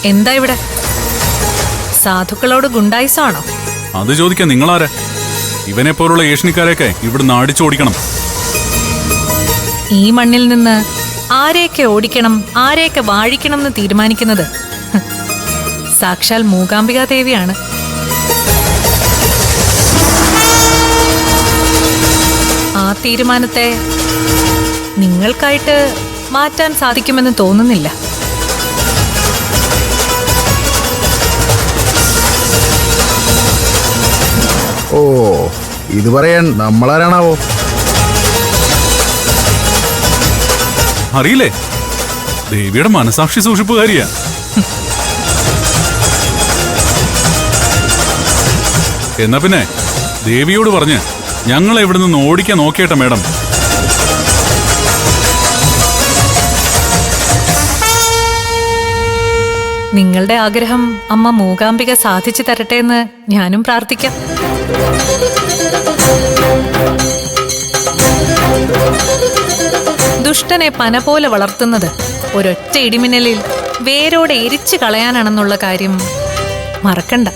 എന്താ ഇവിടെ സാധുക്കളോട് ഗുണ്ടായിസാണോ? അത് ചോദിക്കാൻ നിങ്ങളാരാ? ഇവനെ പോലുള്ള ഏഷ്യനിക്കാരെയൊക്കെ ഇവിടുന്ന് അടിച്ചോടിക്കണം. ഈ മണ്ണിൽ നിന്ന് ആരെയൊക്കെ ഓടിക്കണം, ആരെയൊക്കെ വാഴിക്കണം എന്ന് തീരുമാനിക്കുന്നത് സാക്ഷാൽ മൂകാംബികാ ദേവിയാണ്. ആ തീരുമാനത്തെ നിങ്ങൾക്കായിട്ട് മാറ്റാൻ സാധിക്കുമെന്ന് തോന്നുന്നില്ല. ഓ, ഇത് പറയാൻ നമ്മളാരാണാവോ? അറിയില്ലേ, ദേവിയുടെ മനസാക്ഷി സൂക്ഷിപ്പുകാരിയാ. എന്നാ പിന്നെ ദേവിയോട് പറഞ്ഞ് ഞങ്ങളെ ഇവിടെ നിന്ന് ഓടിക്കാൻ നോക്കിയേട്ടെ മേഡം. നിങ്ങളുടെ ആഗ്രഹം അമ്മ മൂകാംബിക സാധിച്ചു തരട്ടെ എന്ന് ഞാനും പ്രാർത്ഥിക്കാം. ദുഷ്ടനെ പന പോലെ വളർത്തുന്നത് ഒരൊറ്റ ഇടിമിന്നലിൽ വേരോടെ എരിച്ചു കളയാനാണെന്നുള്ള കാര്യം മറക്കണ്ട.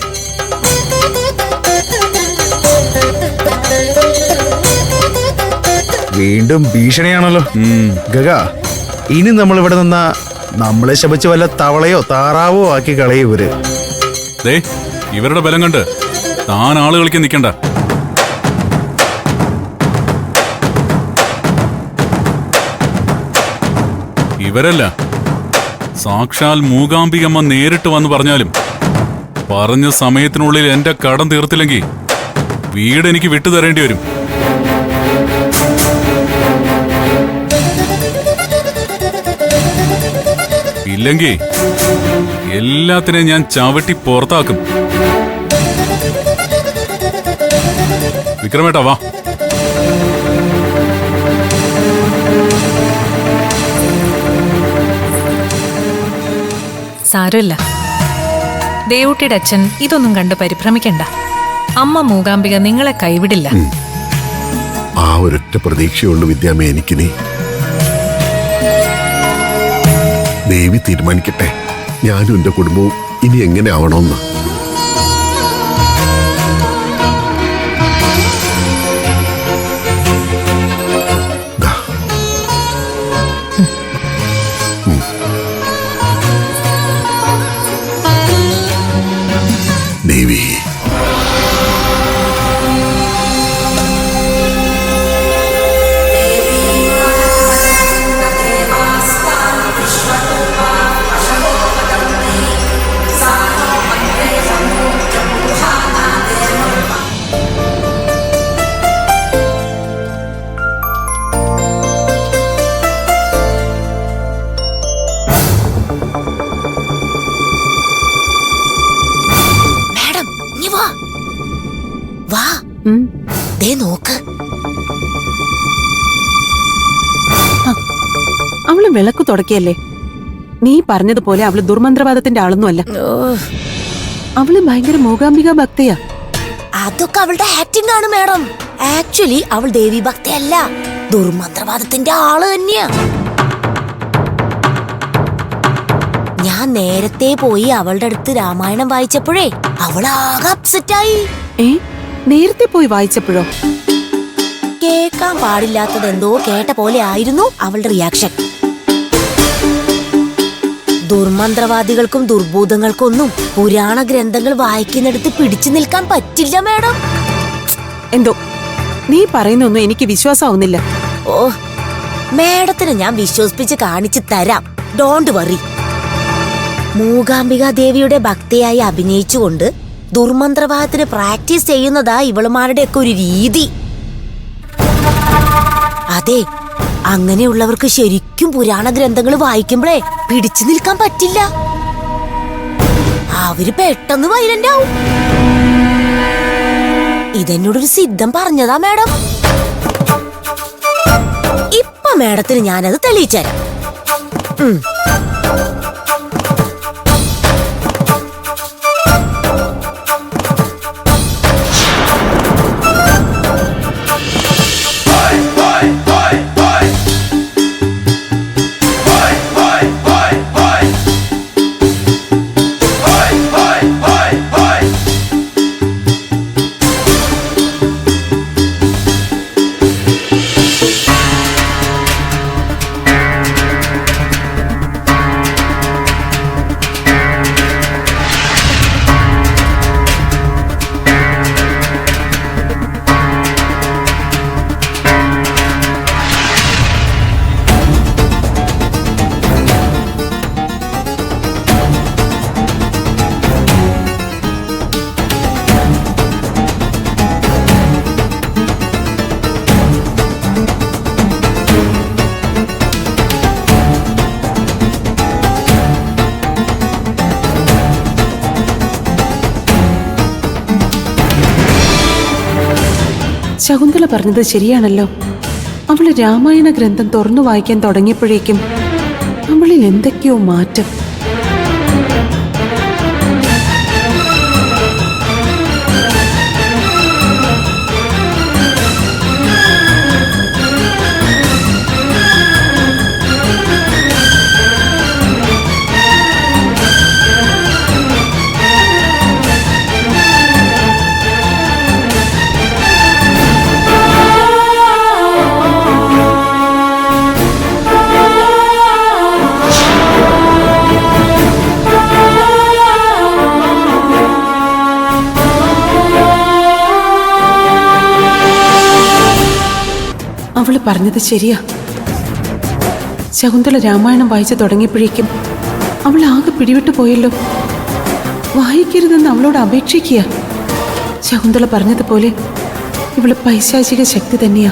വീണ്ടും ഭീഷണിയാണല്ലോ ഗഗ. ഇനി നമ്മൾ ഇവിടെ നിന്നാ നമ്മളെ ശപിച്ച് വല്ല തവളയോ താറാവോ ആക്കി കളയൂര്. ഇവരുടെ ബലം കണ്ട് താൻ ആളുകൾക്ക് നിൽക്കണ്ട. ഇവരല്ല, സാക്ഷാൽ മൂകാംബികമ്മ നേരിട്ട് വന്ന് പറഞ്ഞാലും പറഞ്ഞ സമയത്തിനുള്ളിൽ എന്റെ കടം തീർത്തില്ലെങ്കിൽ വീട് എനിക്ക് വിട്ടുതരേണ്ടി വരും. ഇല്ലെങ്കിൽ എല്ലാത്തിനെയും ഞാൻ ചവിട്ടി പുറത്താക്കും. വിക്രമേട്ടാ വാ. സാരമില്ല, ദേവുട്ടിയുടെ അച്ഛൻ ഇതൊന്നും കണ്ട് പരിഭ്രമിക്കണ്ട. അമ്മ മൂകാംബിക നിങ്ങളെ കൈവിടില്ല. ആ ഒരൊറ്റ പ്രതീക്ഷയുള്ളൂ വിദ്യാമേ എനിക്ക്. നീ ദേവി തീരുമാനിക്കട്ടെ ഞാനും എന്റെ കുടുംബവും ഇനി എങ്ങനെ ആവണമെന്ന്. ദേവി നോക്ക്, അവള് വിളക്ക് തുടക്കിയല്ലേ. നീ പറഞ്ഞതുപോലെ അവള് ദുർമന്ത്രവാദത്തിന്റെ ആളൊന്നുമല്ല. അവള് ഭയങ്കര മൂകാംബിക ഭക്തയാ. അതൊക്കെ അവളുടെ ആക്ടിംഗ് ആണ് മാഡം. ആക്ച്വലി അവൾ ദേവി ഭക്തയല്ല, ദുർമന്ത്രവാദത്തിന്റെ ആള് തന്നെയാ. ഞാൻ നേരത്തെ പോയി അവളുടെ അടുത്ത് രാമായണം വായിച്ചപ്പോഴേ അവളാകെ അപ്സെറ്റായി. നേരത്തെ പോയി വായിച്ചപ്പോഴോ? കേൾക്കാൻ പാടില്ലാത്തത് എന്തോ കേട്ട പോലെ ആയിരുന്നു അവളുടെ റിയാക്ഷൻ. ദുർമന്ത്രവാദികൾക്കും ദുർഭൂതങ്ങൾക്കൊന്നും പുരാണ ഗ്രന്ഥങ്ങൾ വായിക്കുന്നിടത്ത് പിടിച്ചു നിൽക്കാൻ പറ്റില്ല മാഡം. എന്തോ നീ പറയുന്നൊന്നും എനിക്ക് വിശ്വാസമാവുന്നില്ല. ഓ, മാഡത്തിന് ഞാൻ വിശ്വസിപ്പിച്ച് കാണിച്ചു തരാം, ഡോണ്ട് വറി. മൂകാംബിക ദേവിയുടെ ഭക്തയായി അഭിനയിച്ചുകൊണ്ട് ദുർമന്ത്രവാദത്തിന് പ്രാക്ടീസ് ചെയ്യുന്നതാ ഇവളുമാരുടെ ഒക്കെ ഒരു രീതി. അതെ, അങ്ങനെയുള്ളവർക്ക് ശരിക്കും പുരാണ ഗ്രന്ഥങ്ങൾ വായിക്കുമ്പോഴേ പിടിച്ചു നിൽക്കാൻ പറ്റില്ല. അവര് പെട്ടെന്ന് വയലന്റ് ആവും. ഇതെന്നോടൊരു സിദ്ധം പറഞ്ഞതാ മാഡം. ഇപ്പൊ മാഡത്തിന് ഞാനത് തെളിയിച്ചുതരാം. ശകുന്തള പറഞ്ഞത് ശരിയാണല്ലോ. അവള് രാമായണ ഗ്രന്ഥം തുറന്നു വായിക്കാൻ തുടങ്ങിയപ്പോഴേക്കും അവളിൽ എന്തൊക്കെയോ മാറ്റം. അവള് പറഞ്ഞത് ശരിയാ. ശകുന്തള രാമായണം വായിച്ചു തുടങ്ങിയപ്പോഴേക്കും അവൾ ആകെ പിടിവിട്ടു പോയല്ലോ. വായിക്കരുതെന്ന് അവളോട് അപേക്ഷിക്കുക. ശകുന്തള പറഞ്ഞതുപോലെ ഇവള് പൈശാചിക ശക്തി തന്നെയാ.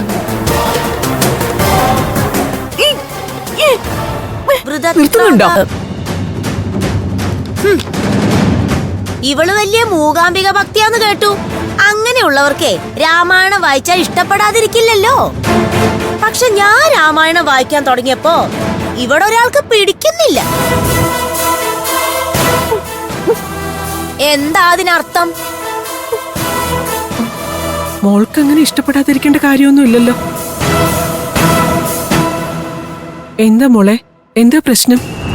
നിർത്തുന്നുണ്ടോ? ഇവള് വലിയ മൂകാംബിക ഭക്തിയാന്ന് കേട്ടു. അങ്ങനെയുള്ളവർക്കേ രാമായണം വായിച്ചാൽ ഇഷ്ടപ്പെടാതിരിക്കില്ലല്ലോ. പക്ഷെ ഞാൻ രാമായണം വായിക്കാൻ തുടങ്ങിയപ്പോ ഇവിടെ ഒരാൾക്ക് പിടിക്കുന്നില്ല. എന്താ അതിനർത്ഥം? മോൾക്ക് അങ്ങനെ ഇഷ്ടപ്പെടാതിരിക്കേണ്ട കാര്യമൊന്നും ഇല്ലല്ലോ. എന്താ മോളെ, എന്താ പ്രശ്നം?